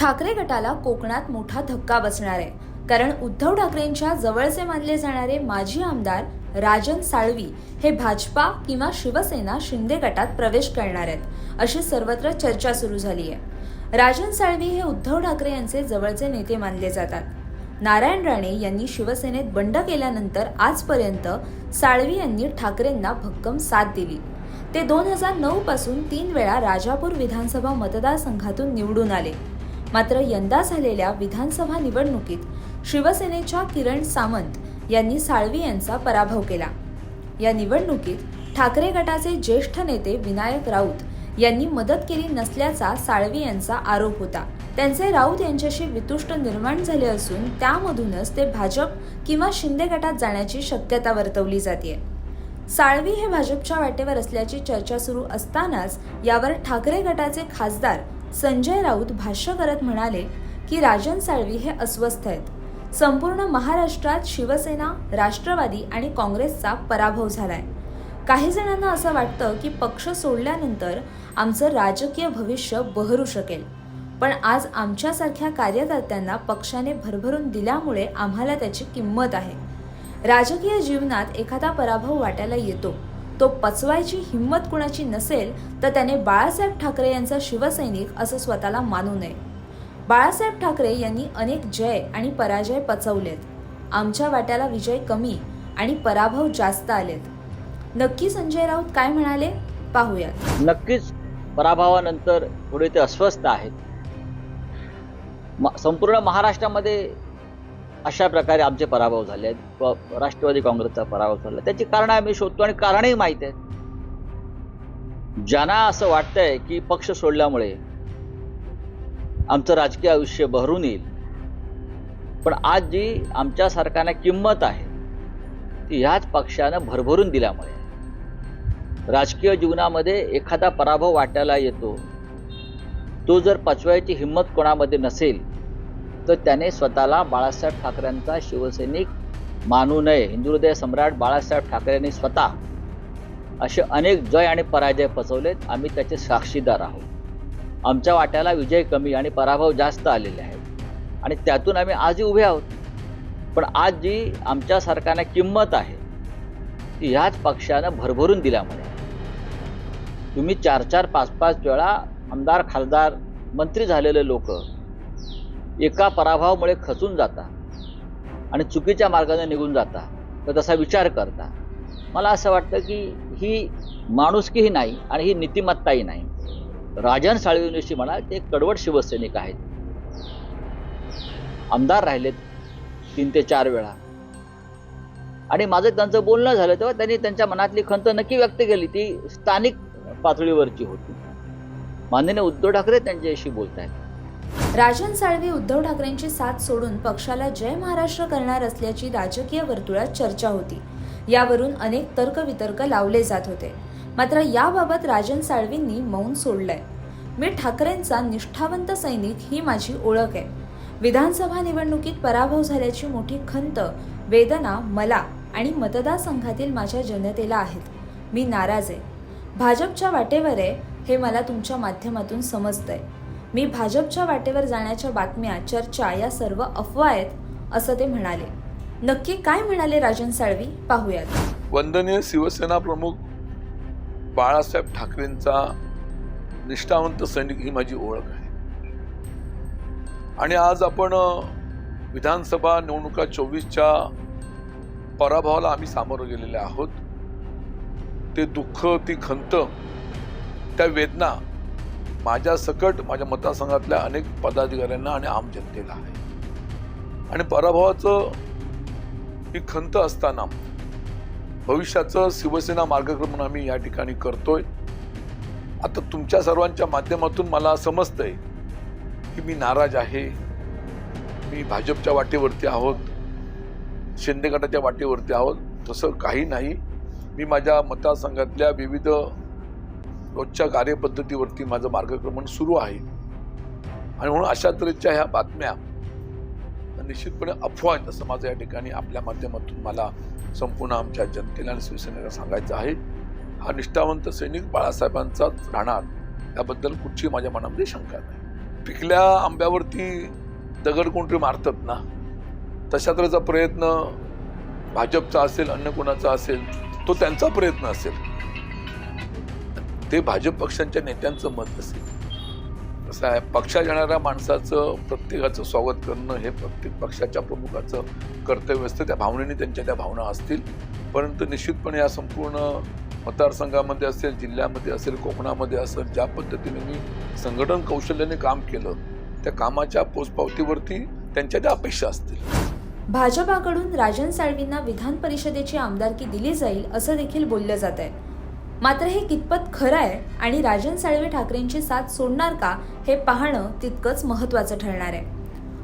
ठाकरे गटाला कोकणात मोठा धक्का बसणार आहे, कारण उद्धव ठाकरेंच्या जवळचे मानले जाणारे माजी आमदार राजन साळवी हे भाजपा किंवा शिवसेना शिंदे गटात प्रवेश करणार आहेत, अशी सर्वत्र चर्चा सुरू झाली आहे। राजन साळवी हे उद्धव ठाकरे यांचे जवळचे नेते मानले जातात। नारायण राणे यांनी शिवसेनेत बंड केल्यानंतर आजपर्यंत साळवी यांनी ठाकरेंना भक्कम साथ दिली। ते 2009 पासून 3 वेळा राजापूर विधानसभा मतदारसंघातून निवडून आले। मात्र यंदा झालेल्या विधानसभा निवडणुकीत शिवसेनेच्या किरण सामंत यांनी साळवी यांचा पराभव केला। या निवडणुकीत ठाकरे गटाचे ज्येष्ठ नेते विनायक राऊत यांनी मदत केली नसल्याचा साळवी यांचा आरोप होता। त्यांचे राऊत यांच्याशी वितुष्ट निर्माण झाले असून त्यामधूनच ते भाजप किंवा शिंदे गटात जाण्याची शक्यता वर्तवली जाते। साळवी हे भाजपच्या वाटेवर असल्याची चर्चा सुरू असतानाच यावर ठाकरे गटाचे खासदार संजय राऊत भाष्य करत म्हणाले की राजन साळवी हे अस्वस्थ आहेत। संपूर्ण महाराष्ट्रात शिवसेना, राष्ट्रवादी आणि काँग्रेसचा पराभव झालाय। काही जणांना असं वाटतं की पक्ष सोडल्यानंतर आमचं राजकीय भविष्य बहरू शकेल, पण आज आमच्यासारख्या कार्यकर्त्यांना पक्षाने भरभरून दिल्यामुळे आम्हाला त्याची किंमत आहे। राजकीय जीवनात एखादा पराभव वाटायला येतो, तो पचवायची हिंमत कुणाची नसेल तर त्याने बाळासाहेब ठाकरे यांचा शिवसैनिक असं स्वतःला मानू नये। बाळासाहेब ठाकरे यांनी अनेक जय आणि पराजय पचवलेत। आमच्या वाट्याला विजय कमी आणि पराभव जास्त आलेत। नक्की संजय राऊत काय म्हणाले पाहूयात। नक्कीच पराभवानंतर थोडे ते अस्वस्थ आहेत। संपूर्ण महाराष्ट्रामध्ये अशा प्रकारे आमचे पराभव झाले आहेत व राष्ट्रवादी काँग्रेसचा पराभव झाला। त्याची कारणं आम्ही शोधतो आणि कारणही माहीत आहेत। ज्यांना असं वाटतंय की पक्ष सोडल्यामुळे आमचं राजकीय आयुष्य बहरून येईल, पण आज जी आमच्या सरकारला किंमत आहे ती ह्याच पक्षानं भरभरून दिल्यामुळे। राजकीय जीवनामध्ये एखादा पराभव वाटायला येतो, तो जर पचवायची हिंमत कोणामध्ये नसेल तर त्याने स्वतःला बाळासाहेब ठाकरेंचा शिवसैनिक मानू नये। हिंदू हृदय सम्राट बाळासाहेब ठाकरेंनी स्वतः असे अनेक जय आणि पराजय पचवलेत। आम्ही त्याचे साक्षीदार आहोत। आमच्या वाट्याला विजय कमी आणि पराभव जास्त आलेले आहेत आणि त्यातून आम्ही आजही उभे आहोत। पण आज जी आमच्या सरकारला किंमत आहे ती ह्याच पक्षानं भरभरून दिल्यामुळे तुम्ही 4-4, 5-5 वेळा आमदार, खासदार, मंत्री झालेले लोक एका पराभवामुळे खचून जाता आणि चुकीच्या मार्गाने निघून जाता, तर तसा विचार करता। मला असं वाटतं की ही माणुसकीही नाही आणि ही नीतिमत्ताही नाही। राजन साळवींविषयी म्हणा, ते कडवट शिवसैनिक आहेत। आमदार राहिलेत 3 ते 4 वेळा आणि माझं त्यांचं बोलणं झालं तेव्हा त्यांनी त्यांच्या मनातली खंत नक्की व्यक्त केली। ती स्थानिक पातळीवरची होती। माननीय उद्धव ठाकरे त्यांच्याशी बोलत आहेत। राजन साळवी उद्धव ठाकरेंची साथ सोडून पक्षाला जय महाराष्ट्र करणार असल्याची राजकीय वर्तुळात चर्चा होती। यावरून अनेक तर्कवितर्क लावले जात होते। मात्र याबाबत राजन साळवींनी मौन सोडलंय। मी ठाकरेंचा निष्ठावंत सैनिक ही माझी ओळख आहे। विधानसभा निवडणुकीत पराभव झाल्याची मोठी खंत, वेदना मला आणि मतदारसंघातील माझ्या जनतेला आहेत। मी नाराज आहे। भाजपच्या वाटेवर आहे हे मला तुमच्या माध्यमातून समजतंय। मी भाजपच्या वाटेवर जाण्याच्या बातम्या, चर्चा या सर्व अफवा आहेत, असं ते म्हणाले। नक्की काय म्हणाले राजन साळवी पाहूयात। वंदनीय शिवसेना प्रमुख बाळासाहेब ठाकरेंचा निष्ठावंत सैनिक ही माझी ओळख आहे आणि आज आपण विधानसभा निवडणुका 24च्या पराभवाला आम्ही सामोरं गेलेले आहोत। ते दुःख, ती खंत, त्या वेदना माझ्या सकट माझ्या मतदारसंघातल्या अनेक पदाधिकाऱ्यांना आणि आम जनतेला आहे। आणि पराभवाचं ही खंत असताना भविष्याचं शिवसेना मार्गक्रमण आम्ही या ठिकाणी करतोय। आता तुमच्या सर्वांच्या माध्यमातून मला समजतंय की मी नाराज आहे, मी भाजपच्या वाटेवरती आहोत, शिंदे गटाच्या वाटेवरती आहोत। तसं काही नाही। मी माझ्या मतदारसंघातल्या विविध रोजच्या कार्यपद्धतीवरती माझं मार्गक्रमण सुरू आहे आणि म्हणून अशा तऱ्हेच्या ह्या बातम्या निश्चितपणे अफवा आहेत असं माझं या ठिकाणी आपल्या माध्यमातून मला संपूर्ण आमच्या जनतेला आणि शिवसेनेला सांगायचं आहे। हा निष्ठावंत सैनिक बाळासाहेबांचाच राहणार, याबद्दल कुठची माझ्या मनामध्ये शंका नाही। पिकल्या आंब्यावरती दगड कोणतरी मारतात ना, तशा तऱ्हेचा प्रयत्न भाजपचा असेल, अन्य कोणाचा असेल, तो त्यांचा प्रयत्न असेल. ते भाजप पक्षांच्या नेत्यांचं मत असेल. कसं आहे, पक्षात येणाऱ्या माणसाचं प्रत्येकाचं स्वागत करणं हे प्रत्येक पक्षाच्या प्रमुखाचं कर्तव्य असतं. त्या भावनेने त्यांच्या त्या भावना असतील, परंतु निश्चितपणे या संपूर्ण मतदारसंघामध्ये असेल, जिल्ह्यामध्ये असेल, कोकणामध्ये असेल, ज्या पद्धतीने मी संघटन कौशल्याने काम केलं, त्या कामाच्या पोचपावतीवरती त्यांच्या त्या अपेक्षा असतील. भाजपाकडून राजन साळवींना विधान परिषदेची आमदारकी दिली जाईल असं देखील बोललं जात आहे. मात्र हे कितपत खरं आहे आणि राजन साळवी ठाकरेंची साथ सोडणार का हे पाहणं तितकंच महत्त्वाचं ठरणार आहे.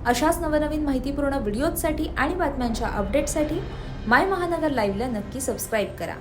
अशाच नवनवीन माहितीपूर्ण व्हिडिओजसाठी आणि बातम्यांच्या अपडेटसाठी माय महानगर लाईव्हला नक्की सबस्क्राईब करा.